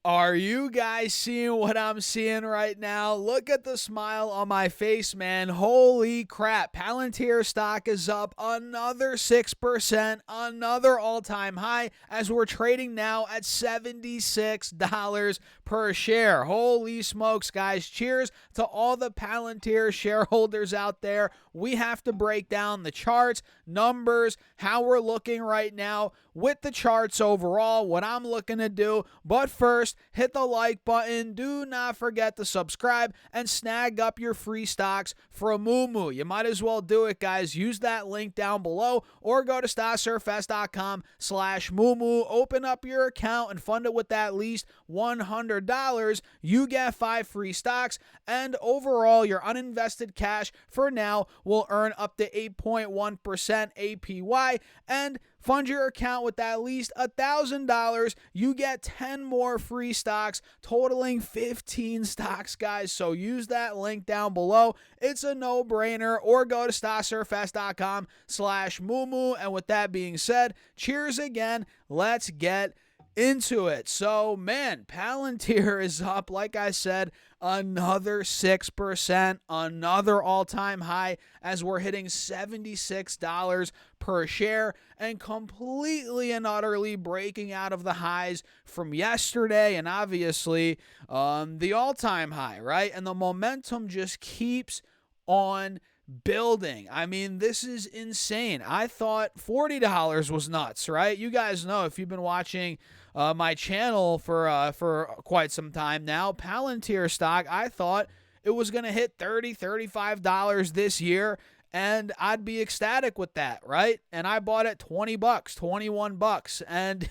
Are you guys seeing what I'm seeing right now? Look at the smile on my face, man. Holy crap. Palantir stock is up another 6%, another all time high, as we're trading now at $76 per share. Holy smokes, guys. Cheers to all the Palantir shareholders out there. We have to break down the charts, numbers, how we're looking right now with the charts overall, what I'm looking to do. But first, hit the like button. Do not forget to subscribe and snag up your free stocks for a moo. You might as well do it, guys. Use that link down below or go to stocksurfest.com/moo. Open up your account and fund it with at least $100. You get 5 free stocks, and overall, your uninvested cash for now will earn up to 8.1% APY, and fund your account with at least $1,000. You get 10 more free stocks, totaling 15 stocks, guys. So use that link down below. It's a no-brainer. Or go to stocksurfest.com/moo. And with that being said, cheers again. Let's get into it. So, man, Palantir is up, like I said, another 6%, another all-time high, as we're hitting $76 per share, and completely and utterly breaking out of the highs from yesterday, and obviously the all-time high, right? And the momentum just keeps on building. I mean, this is insane. I thought $40 was nuts, right? You guys know, if you've been watching my channel for quite some time now, Palantir stock, I thought it was going to hit $30, $35 this year, and I'd be ecstatic with that, right? And I bought it $20, $21, and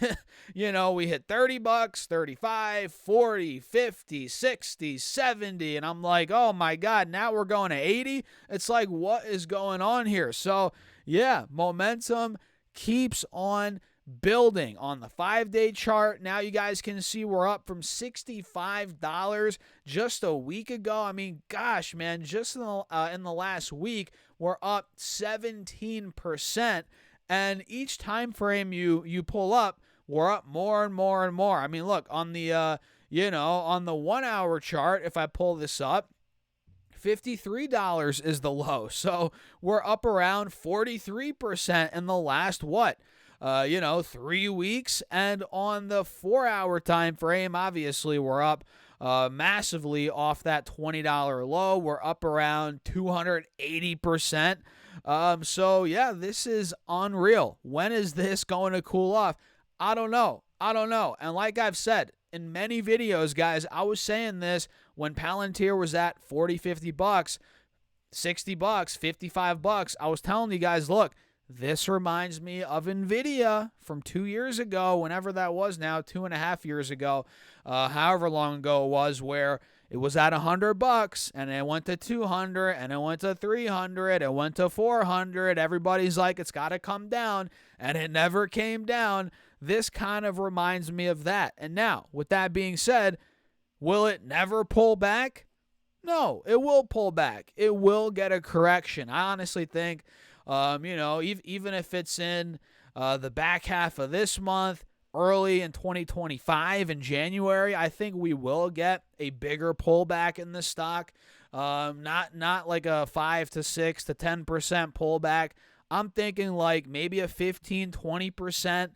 we hit $30, 35, 40, 50, 60, 70, and I'm like, oh my God, now we're going to 80. It's like, what is going on here? So yeah, momentum keeps on building on the 5-day chart. Now you guys can see we're up from $65 just a week ago. I mean, gosh, man, just in the last week, we're up 17%. And each time frame you pull up, we're up more and more and more. I mean, look, on the on the 1-hour chart, if I pull this up, $53 is the low. So we're up around 43% in the last 3 weeks. And on the 4-hour time frame, obviously we're up massively off that $20 low. We're up around 280%. So yeah, this is unreal. When is this going to cool off? I don't know. And like I've said in many videos, guys, I was saying this when Palantir was at 40, 50 bucks, 60 bucks, 55 bucks. I was telling you guys, look, this reminds me of Nvidia from 2 years ago, whenever that was now, 2.5 years ago, however long ago it was, where it was at $100 and it went to 200 and it went to 300, it went to 400. Everybody's like, it's got to come down, and it never came down. This kind of reminds me of that. And now, with that being said, will it never pull back? No, it will pull back. It will get a correction. I honestly think, even if it's in the back half of this month, early in 2025 in January, I think we will get a bigger pullback in the stock. Not like a 5 to 6 to 10% pullback. I'm thinking like maybe a 15, 20%.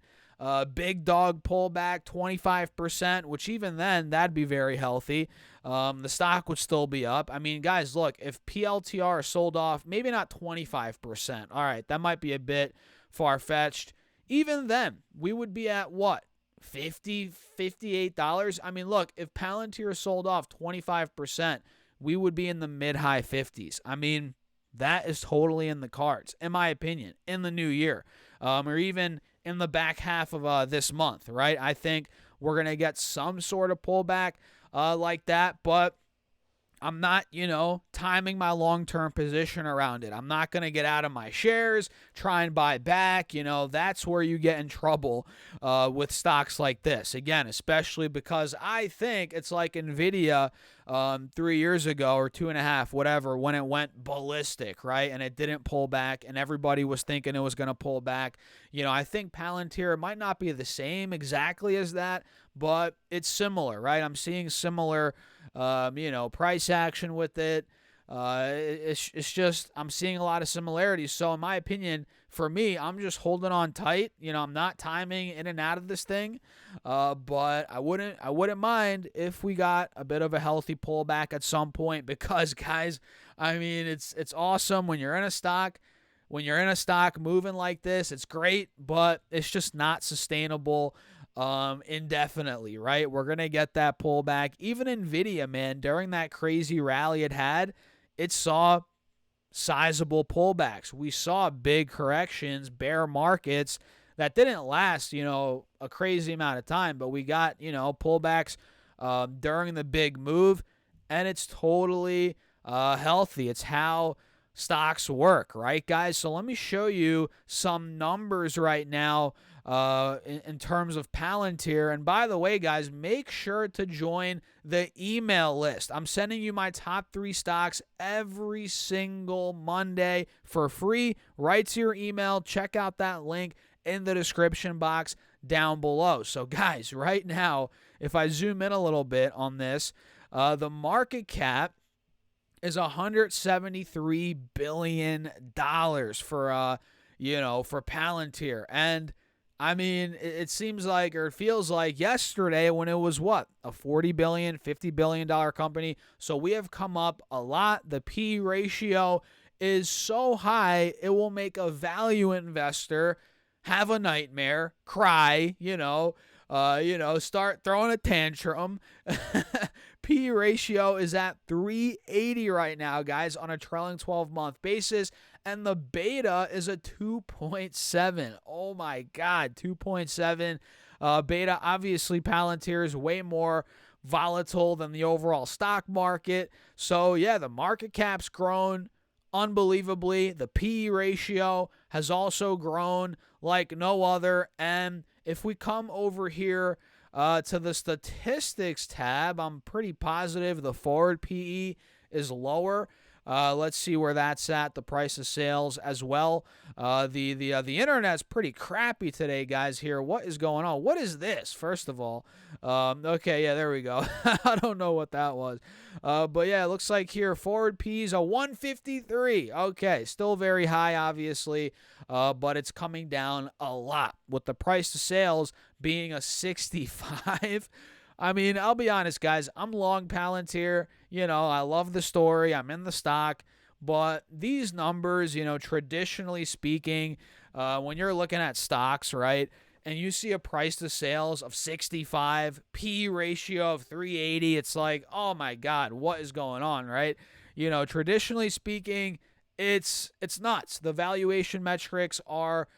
Big dog pullback, 25%, which even then, that'd be very healthy. The stock would still be up. I mean, guys, look, if PLTR sold off, maybe not 25%. All right, that might be a bit far-fetched. Even then, we would be at what? $50, $58? I mean, look, if Palantir sold off 25%, we would be in the mid-high 50s. I mean, that is totally in the cards, in my opinion, in the new year, or even in the back half of this month, right? I think we're going to get some sort of pullback like that, but I'm not, timing my long-term position around it. I'm not going to get out of my shares, try and buy back. That's where you get in trouble with stocks like this. Again, especially because I think it's like Nvidia 3 years ago or 2.5, whatever, when it went ballistic, right? And it didn't pull back, and everybody was thinking it was going to pull back. I think Palantir might not be the same exactly as that, but it's similar, right? I'm seeing similar, price action with it. It's just I'm seeing a lot of similarities. So in my opinion, for me, I'm just holding on tight. I'm not timing in and out of this thing, but I wouldn't mind if we got a bit of a healthy pullback at some point because guys, I mean it's awesome when you're in a stock. When you're in a stock moving like this, it's great, but it's just not sustainable indefinitely, right? We're going to get that pullback. Even Nvidia, man, during that crazy rally it saw sizable pullbacks. We saw big corrections, bear markets that didn't last, a crazy amount of time, but we got, pullbacks during the big move, and it's totally healthy. It's how stocks work, right, guys? So let me show you some numbers right now in terms of Palantir. And by the way, guys, make sure to join the email list. I'm sending you my top 3 stocks every single Monday for free right to your email. Check out that link in the description box down below. So guys, right now, if I zoom in a little bit on this, the market cap is $173 billion for Palantir. And I mean, it seems like, or it feels like yesterday when it was what? A $40 billion, $50 billion company. So we have come up a lot. The P ratio is so high, it will make a value investor have a nightmare, cry, start throwing a tantrum. P ratio is at 380 right now, guys, on a trailing 12-month basis, and the beta is a 2.7. Oh my God, 2.7 beta. Obviously, Palantir is way more volatile than the overall stock market. So yeah, the market cap's grown unbelievably. The P ratio has also grown like no other. And if we come over here to the statistics tab, I'm pretty positive the forward PE is lower. Let's see where that's at. The price of sales as well. The internet's pretty crappy today, guys. Here, what is going on? What is this? First of all, okay, yeah, there we go. I don't know what that was, but yeah, it looks like here forward P's a 153. Okay, still very high, obviously, but it's coming down a lot with the price to sales being a 65. I mean, I'll be honest, guys. I'm long Palantir. I love the story. I'm in the stock. But these numbers, traditionally speaking, when you're looking at stocks, right, and you see a price to sales of 65, P ratio of 380, it's like, oh my God, what is going on, right? Traditionally speaking, it's nuts. The valuation metrics are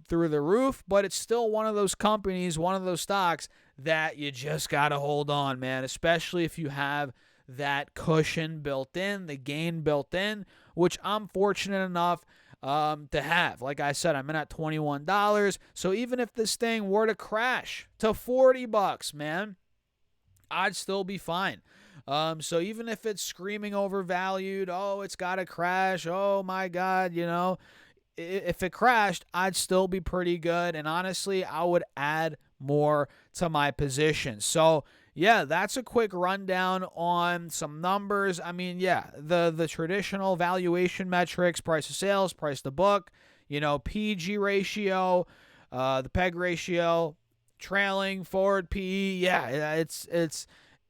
through the roof, but it's still one of those companies, one of those stocks that you just got to hold on, man, especially if you have that cushion built in, the gain built in, which I'm fortunate enough to have. Like I said, I'm in at $21. So even if this thing were to crash to $40, man, I'd still be fine. So even if it's screaming overvalued, oh, it's got to crash, oh my God, if it crashed, I'd still be pretty good. And honestly, I would add more to my position. So yeah, that's a quick rundown on some numbers. I mean, yeah, the traditional valuation metrics, price of sales, price to book, PG ratio, the PEG ratio, trailing forward PE. Yeah,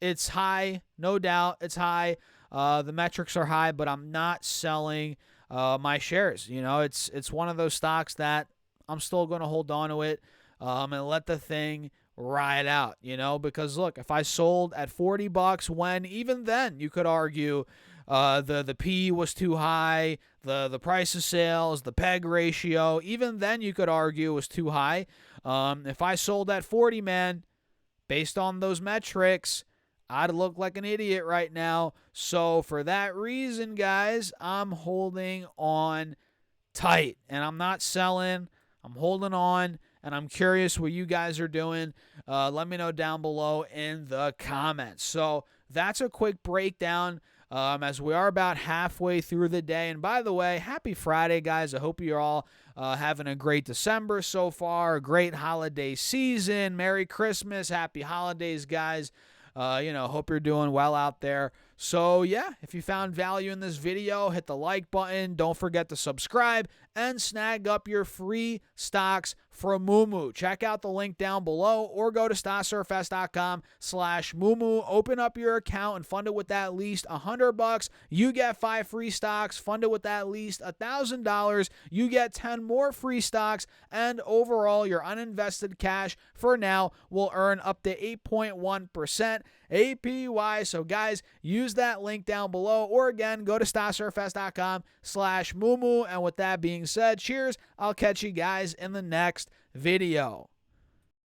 it's high, no doubt. It's high. The metrics are high, but I'm not selling my shares. It's one of those stocks that I'm still going to hold on to it and let the thing ride out, because look, if I sold at $40 when even then you could argue the P was too high, the price of sales, the PEG ratio, even then you could argue was too high. If I sold at 40, man, based on those metrics, I'd look like an idiot right now. So for that reason, guys, I'm holding on tight and I'm not selling. I'm holding on, and I'm curious what you guys are doing. Let me know down below in the comments. So that's a quick breakdown as we are about halfway through the day. And by the way, happy Friday, guys. I hope you're all having a great December so far, a great holiday season. Merry Christmas, happy holidays, guys. Hope you're doing well out there. So, yeah, if you found value in this video, hit the like button. Don't forget to subscribe and snag up your free stocks from Moomoo. Check out the link down below or go to stocksurfs.com/Moomoo. Open up your account and fund it with at least $100. You get 5 free stocks. Fund it with at least $1,000. You get 10 more free stocks. And overall, your uninvested cash for now will earn up to 8.1% APY. So, guys, use that link down below, or again, go to stocksurfs.com/Moomoo. And with that being said, cheers. I'll catch you guys in the next video.